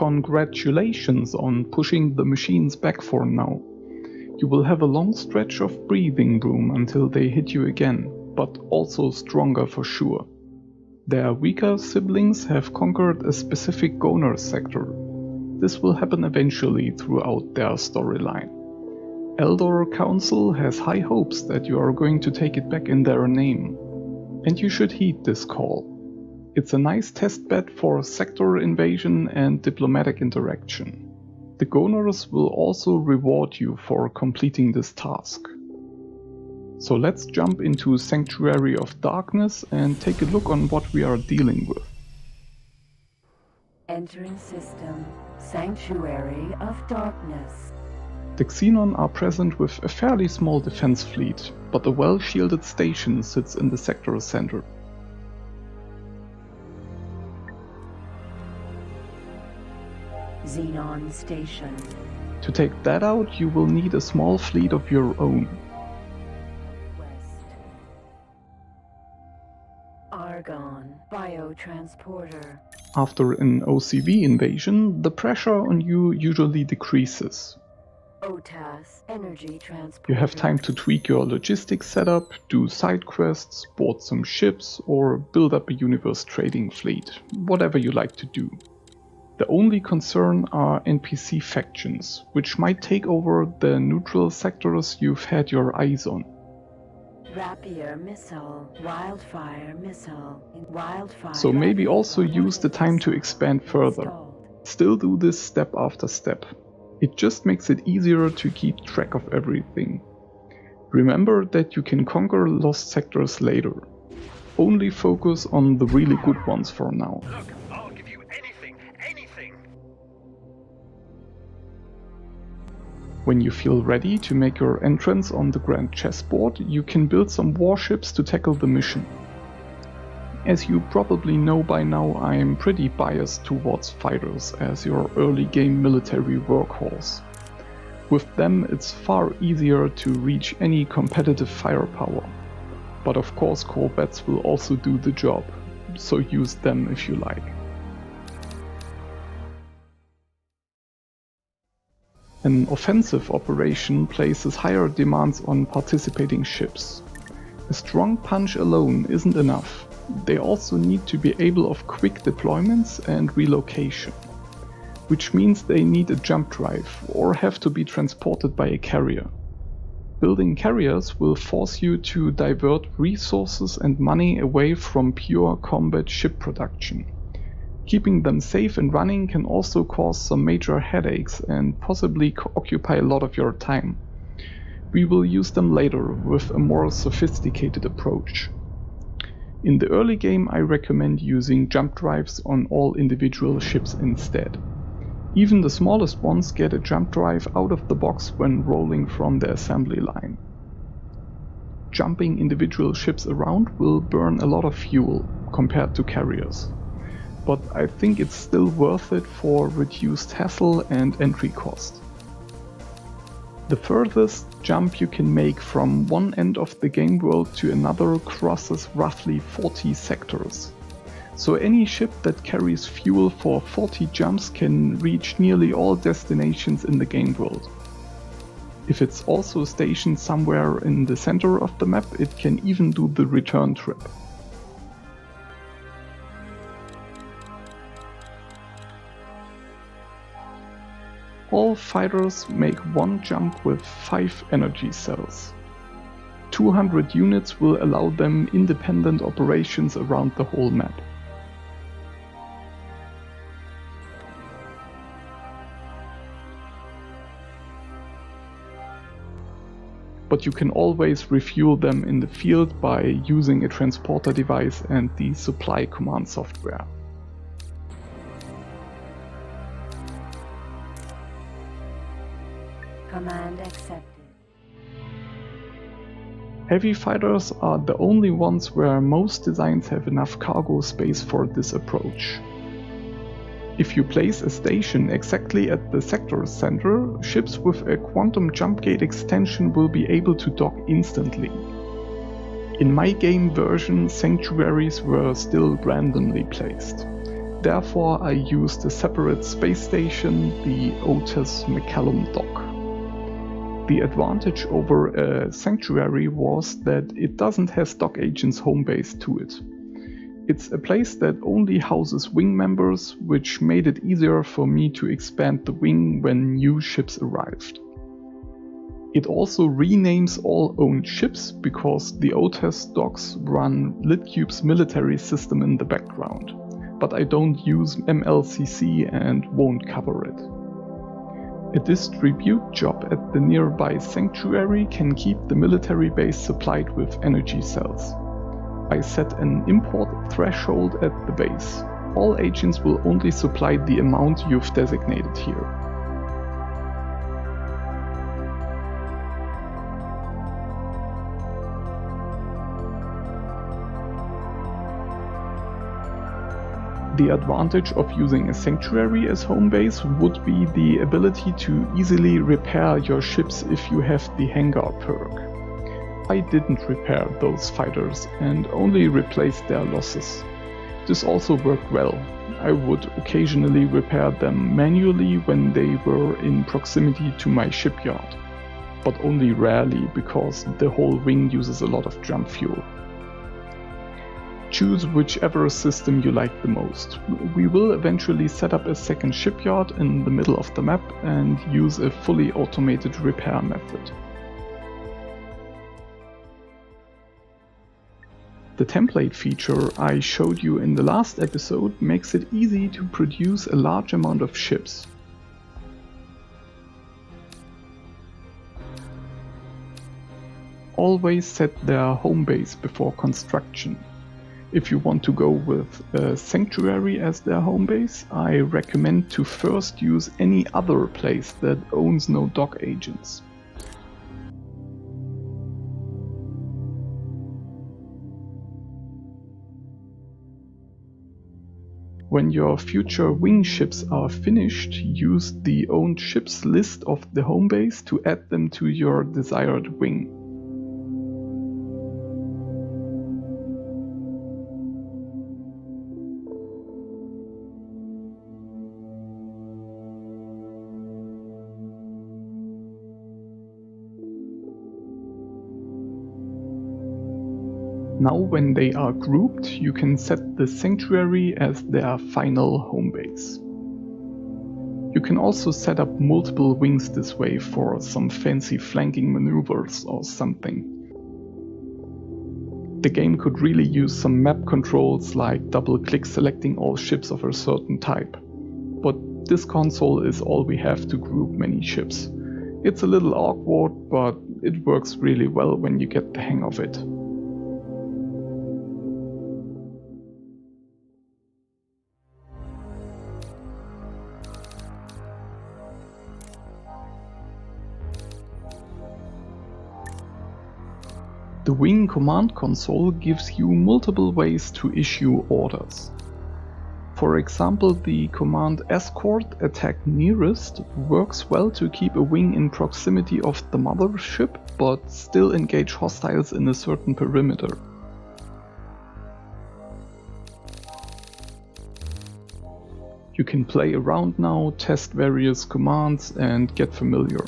Congratulations on pushing the machines back for now. You will have a long stretch of breathing room until they hit you again, but also stronger for sure. Their weaker siblings have conquered a specific Goner sector. This will happen eventually throughout their storyline. Eldor Council has high hopes that you are going to take it back in their name, and you should heed this call. It's a nice testbed for sector invasion and diplomatic interaction. The Goners will also reward you for completing this task. So let's jump into Sanctuary of Darkness and take a look on what we are dealing with. Entering system, Sanctuary of Darkness. The Xenon are present with a fairly small defense fleet, but a well-shielded station sits in the sector center. Xenon Station. To take that out, you will need a small fleet of your own. West. Argon Biotransporter. After an OCV invasion, the pressure on you usually decreases. OTAS Energy Transporter. You have time to tweak your logistics setup, do side quests, board some ships, or build up a universe trading fleet, whatever you like to do. The only concern are NPC factions, which might take over the neutral sectors you've had your eyes on. Rapier Missile, Wildfire Missile, Wildfire. So maybe also use the time to expand further. Still do this step after step. It just makes it easier to keep track of everything. Remember that you can conquer lost sectors later. Only focus on the really good ones for now. Look, I'll give you anything. When you feel ready to make your entrance on the grand chessboard, you can build some warships to tackle the mission. As you probably know by now, I am pretty biased towards fighters as your early game military workhorse. With them it's far easier to reach any competitive firepower. But of course corvettes will also do the job, so use them if you like. An offensive operation places higher demands on participating ships. A strong punch alone isn't enough. They also need to be able of quick deployments and relocation, which means they need a jump drive or have to be transported by a carrier. Building carriers will force you to divert resources and money away from pure combat ship production. Keeping them safe and running can also cause some major headaches and possibly occupy a lot of your time. We will use them later with a more sophisticated approach. In the early game I recommend using jump drives on all individual ships instead. Even the smallest ones get a jump drive out of the box when rolling from the assembly line. Jumping individual ships around will burn a lot of fuel compared to carriers, but I think it's still worth it for reduced hassle and entry cost. The furthest jump you can make from one end of the game world to another crosses roughly 40 sectors. So any ship that carries fuel for 40 jumps can reach nearly all destinations in the game world. If it's also stationed somewhere in the center of the map, it can even do the return trip. All fighters make one jump with 5 energy cells. 200 units will allow them independent operations around the whole map. But you can always refuel them in the field by using a transporter device and the supply command software. Command accepted. Heavy fighters are the only ones where most designs have enough cargo space for this approach. If you place a station exactly at the sector center, ships with a quantum jump gate extension will be able to dock instantly. In my game version, sanctuaries were still randomly placed. Therefore, I used a separate space station, the Otis McCallum dock. The advantage over a sanctuary was that it doesn't have dock agents home base to it. It's a place that only houses wing members, which made it easier for me to expand the wing when new ships arrived. It also renames all owned ships because the Otis docks run LitCube's military system in the background, but I don't use MLCC and won't cover it. A distribute job at the nearby sanctuary can keep the military base supplied with energy cells. I set an import threshold at the base. All agents will only supply the amount you've designated here. The advantage of using a sanctuary as home base would be the ability to easily repair your ships if you have the hangar perk. I didn't repair those fighters and only replaced their losses. This also worked well. I would occasionally repair them manually when they were in proximity to my shipyard, but only rarely because the whole wing uses a lot of jump fuel. Choose whichever system you like the most. We will eventually set up a second shipyard in the middle of the map and use a fully automated repair method. The template feature I showed you in the last episode makes it easy to produce a large amount of ships. Always set their home base before construction. If you want to go with a sanctuary as their home base, I recommend to first use any other place that owns no dock agents. When your future wing ships are finished, use the owned ships list of the home base to add them to your desired wing. Now when they are grouped, you can set the sanctuary as their final home base. You can also set up multiple wings this way for some fancy flanking maneuvers or something. The game could really use some map controls like double-click selecting all ships of a certain type. But this console is all we have to group many ships. It's a little awkward, but it works really well when you get the hang of it. The Wing command console gives you multiple ways to issue orders. For example, the command escort attack nearest works well to keep a wing in proximity of the mothership, but still engage hostiles in a certain perimeter. You can play around now, test various commands and get familiar.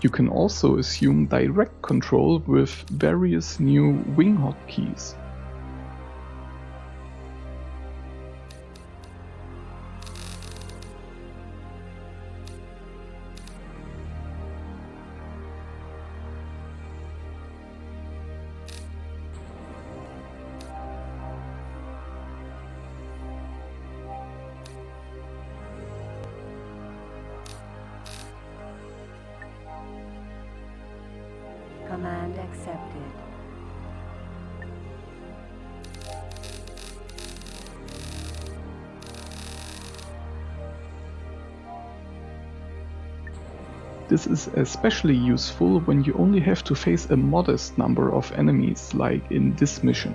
You can also assume direct control with various new wing hotkeys. Command accepted. This is especially useful when you only have to face a modest number of enemies, like in this mission.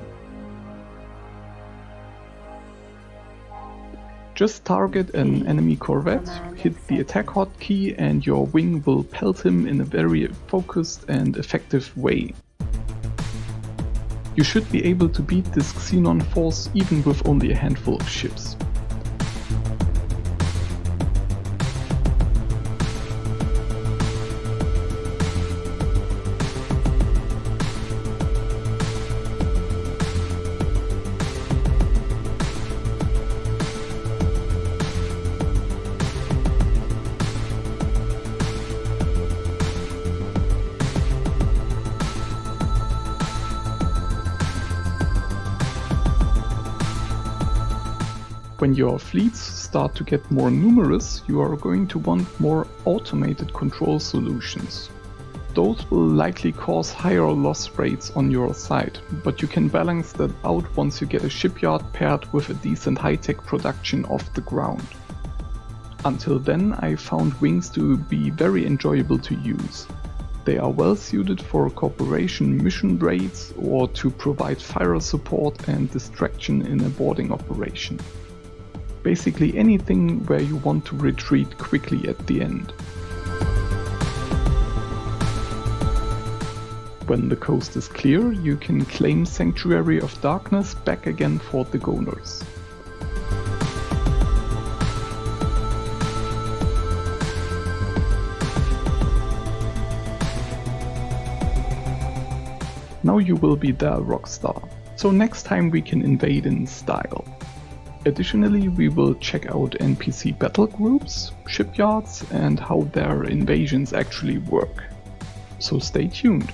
Just target an enemy corvette, hit the attack hotkey, and your wing will pelt him in a very focused and effective way. You should be able to beat this Xenon force even with only a handful of ships. When your fleets start to get more numerous, you are going to want more automated control solutions. Those will likely cause higher loss rates on your side, but you can balance that out once you get a shipyard paired with a decent high-tech production off the ground. Until then, I found wings to be very enjoyable to use. They are well suited for corporation mission raids or to provide fire support and distraction in a boarding operation. Basically anything where you want to retreat quickly at the end. When the coast is clear, you can claim Sanctuary of Darkness back again for the Goners. Now you will be their rockstar, so next time we can invade in style. Additionally, we will check out NPC battle groups, shipyards, and how their invasions actually work. So stay tuned.